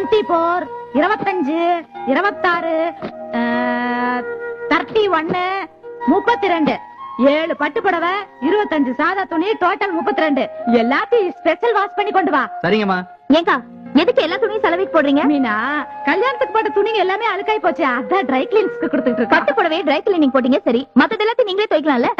24, 25, 26, 31, 32, 7 பட்டு புடவை, 25 சாதா துணி, டோட்டல் 32. எல்லாத்தையும் ஸ்பெஷல் வாஷ் பண்ணி கொண்டு வா. சரிங்கம்மா. ஏங்கா எதுக்கு எல்லா துணியும் செலவிட்டு போடுறீங்க? மீனா, கல்யாணத்துக்கு போட்ட துணிங்க எல்லாமே அழுக்காய் போச்சு, அதான் ட்ரை கிளீன்ஸ்க்கு கொடுத்துட்டு இருக்கேன். பட்டு புடவை ட்ரை கிளீனிங் போட்டீங்க சரி, மத்தது எல்லாத்தையும் நீங்களே துவைக்கலாம்ல.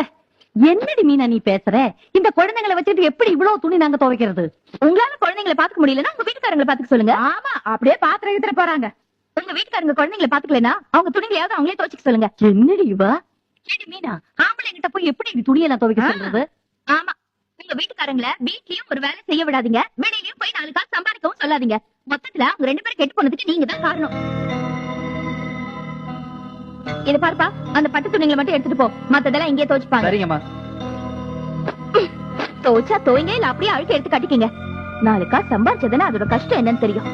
என்னடி மீனா நீ பேசுற? இந்த குழந்தைங்களை வச்சுட்டு எப்படி இவ்வளவு துணி நாங்க துவைக்கிறது? உங்களால குழந்தைங்களை பாத்துக்க முடியலன்னா உங்க வீட்டுக்காரங்களை பாத்துக்க சொல்லுங்க. ஆமா, அப்படியே பாத்திரம் எடுத்துட்டு போறாங்க. உங்க வீட்டுக்காரங்க குழந்தைங்களை பாத்துக்கலன்னா அவங்க துணிகளையாவது அவங்களே துவைச்சுக்க சொல்லுங்க. என்னடி இவ? ஏடி மீனா, ஆம்பளை கிட்ட போய் எப்படி துணியெல்லாம் துவைக்க சொல்றது? ஆமா, உங்க வீட்டுக்காரங்கள வீட்லயும் ஒரு வேலை செய்ய விடாதீங்க, வெளியிலயும் போய் 4 காசு சம்பாதிக்கவும் சொல்லாதீங்க. மொத்தத்துல அவங்க 2 பேரும் கெட்டு போனதுக்கு நீங்க தான் காரணம். இத பாருப்பா, அந்த பட்டு துணிகளை மட்டும் எடுத்துட்டு போ, மத்ததெல்லாம் இங்கே துவைச்சுப்பாங்க. சரிங்கம்மா. துவைச்சா துவைங்க, இல்ல அப்படியே அழுக்கு எடுத்து கட்டிக்கங்க. 4 காசு சம்பாதிச்சதுன்னா அதோட கஷ்டம் என்னன்னு தெரியும்.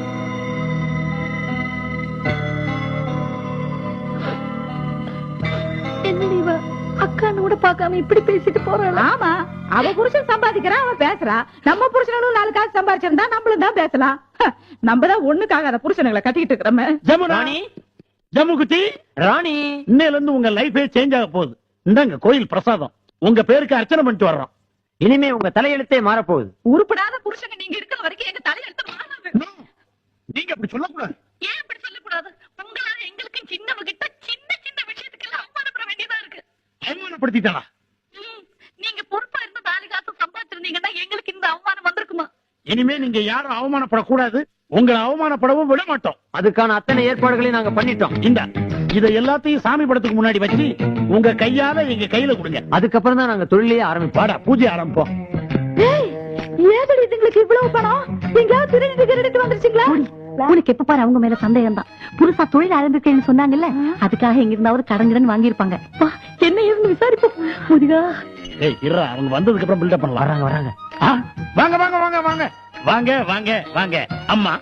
என்னடி அக்கான்னு கூட பாக்காம இப்படி பேசிட்டு போறாள். ஆமா, அவ புருஷன் சம்பாதிக்கிறான், அவன் பேசுறா. நம்ம புருஷனும் 4 காசு சம்பாதிச்சிருந்தா நம்மளும் தான் பேசலாம். நம்ம தான் ஒண்ணுக்காக புருஷனுங்களை கட்டிக்கிட்டு இருக்கிறோமே. ஜமுராணி, ஜமுகுட்டி ராணி, இன்னையில இருந்து உங்க லைஃபே சேஞ்ச் ஆக போகுது. இந்தாங்க கோயில் பிரசாதம், உங்க பேருக்கு அர்ச்சனை பண்ணிட்டு வர்றோம். இனிமே உங்க தலையெழுத்தே மாறப்போகுது. உருப்படாத புருஷங்க நீங்க இருக்கிற வரைக்கும் எங்க தலையெழுத்து மாறாது. நீங்க அப்படி சொல்லக்கூடாது. ஏன் அப்படி சொல்லக்கூடாது? உங்களால எங்களுக்கு சின்னவங்க கிட்ட சின்ன சின்ன விஷயத்துக்கெல்லாம் அவமானப்பட வேண்டியதா இருக்கு. அவமானப்படுத்திட்டாளா? நீங்க பொறுப்பா இருந்து 4 காசு சம்பாதிச்சிருந்தீங்கன்னா எங்களுக்கு இந்த அவமானம் வந்திருக்குமா? இனிமே நீங்க யாரும் அவமானப்படக்கூடாது, உங்களை அவமானப்படவும் விட மாட்டோம். அதுக்கான அத்தனை ஏற்பாடுகளையும் நாங்க பண்ணிட்டோம். இந்த இதை எல்லாத்தையும் சாமி படத்துக்கு முன்னாடி வச்சு உங்க கையால எங்க கையில கொடுங்க. அதுக்கப்புறம் தான் நாங்க தொழிலையே ஆரம்பிப்போம். பாடா, பூஜை ஆரம்பிப்போம். ஏதடி இதுங்களுக்கு இவ்வளவு பணம்? எங்கயாவது திருடிட்டு வந்துருச்சுங்களா? உனக்கு எப்ப பாரு அவங்க மேல சந்தேகம் தான். புதுசா தொழில் ஆரம்பிக்கணும்னு சொன்னாங்கல்ல, அதுக்காக எங்க இருந்தாவது கடன் வாங்கியிருப்பாங்க. என்ன ஏதுன்னு விசாரிப்போம். முருகா, ஏய் இருடா, அவங்க வந்ததுக்கு அப்புறம் பில்டப் பண்ணலாம். வராங்க வராங்க. வாங்க வாங்க வாங்க வாங்க வாங்க வாங்க வாங்க. அம்மா,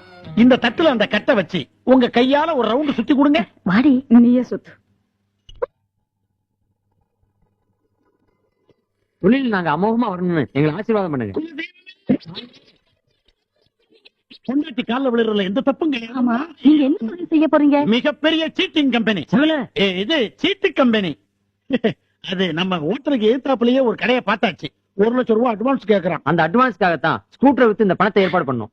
இந்த தட்டுல அந்த கட்டை வச்சு உங்க கையால ஒரு ரவுண்ட் சுத்தி கொடுங்க. வாடி, நீயே சுத்து. தொழில் நாங்க அமோகமா வரணும்னு எங்களை ஆசீர்வாதம் பண்ணுங்க. பொண்டாட்டி கால விழுறதுல எந்த தப்புங்க? ஆமா, நீங்க என்ன தொழில் செய்ய போறீங்க? மிகப்பெரிய சீட்டிங் கம்பெனி. இது சீட்டு கம்பெனி. அது நம்ம ஹோட்டலுக்கு எதிர்த்தாப்புலயே ஒரு கடையை பார்த்தாச்சு. 1 லட்சம் ரூபாய் அட்வான்ஸ் கேக்குறான். அந்த அட்வான்ஸ்க்காகத்தான் ஸ்கூட்டரை வித்து இந்த பணத்தை ஏற்பாடு பண்ணோம்.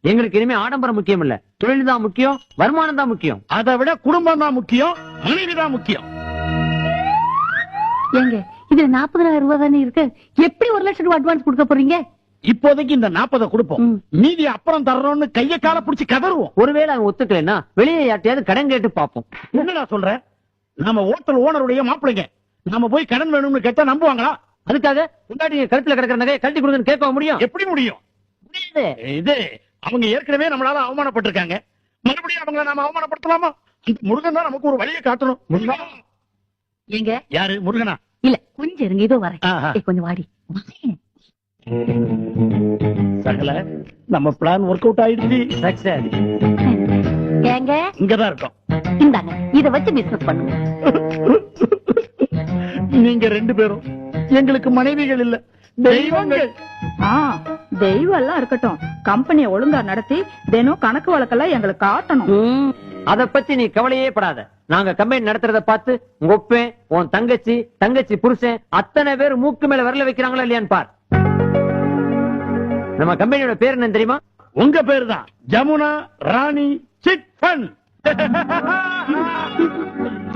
எங்களுக்கு இனிமே ஆடம்பரம் முக்கியம் இல்ல, தொழில் தான் முக்கியம், வருமானம் தான் முக்கியம். அதை விட குடும்பம் தான் முக்கியம், மனைவி தான் முக்கியம். ஏங்க, இதுல 40,000 ரூபாய் தானே இருக்கு, எப்படி 1 லட்சம் ரூபாய் அட்வான்ஸ் கொடுக்க போறீங்க? இப்போதைக்கு இந்த 40 கொடுப்போம், மீதி அப்புறம் தர்றோம்னு கைய கால புடிச்சு கதறுவோம். ஒருவேளை அவன் ஒத்துக்கலைன்னா வெளியே யார்ட்டையாவது கடன் கேட்டு பாப்போம். என்னடா சொல்ற? நாம ஹோட்டல் ஓனருடைய மாப்பிள்ளைங்க, நாம போய் கடன் வேணும்னு கேட்டா நம்புவாங்களா? அதுக்காக முன்னாடி கழுத்துல கிடக்கிற நகையை கழட்டி கொடுங்கன்னு கேட்க முடியும்? எப்படி முடியும்? இது அவங்க ஏற்கனவே நம்மளால அவமானப்பட்டிருக்காங்க, மறுபடியும் அவங்கள நாம அவமானப்படுத்தலாமா? அந்த முருகன் தான் நமக்கு ஒரு வழியை காட்டணும். எங்க யாரு? முருகனா? இல்ல, கொஞ்சம் இருங்க, இதோ வரேன். கொஞ்சம் வாடி. சகல, நம்ம பிளான் ஒர்க் அவுட் ஆயிடுச்சு. சக்சஸ். ஏங்க, இங்கதான் இருக்கோம். இந்தாங்க, இத வச்சு பிசினஸ் பண்ணுங்க. நீங்க 2 பேரும் எங்களுக்கு மனைவிகள் இல்ல, தெய்வங்கள். தெய்வம் எல்லாம் இருக்கட்டும், கம்பெனியை ஒழுங்கா நடத்தி தினம் கணக்கு வழக்கெல்லாம் எங்களுக்கு காட்டணும். அத பத்தி நீ கவலையே படாத. நாங்க கம்பெனி நடத்துறத பார்த்து உங்க ஒப்பேன், உன் தங்கச்சி புருஷன் அத்தனை பேர் மூக்கு மேல விரல வைக்கிறாங்களா இல்லையான்னு பார். நம்ம கம்பெனியோட பேர் என்ன தெரியுமா? உங்க பேரு தான், ஜமுனா ராணி சிட் ஃபண்ட்.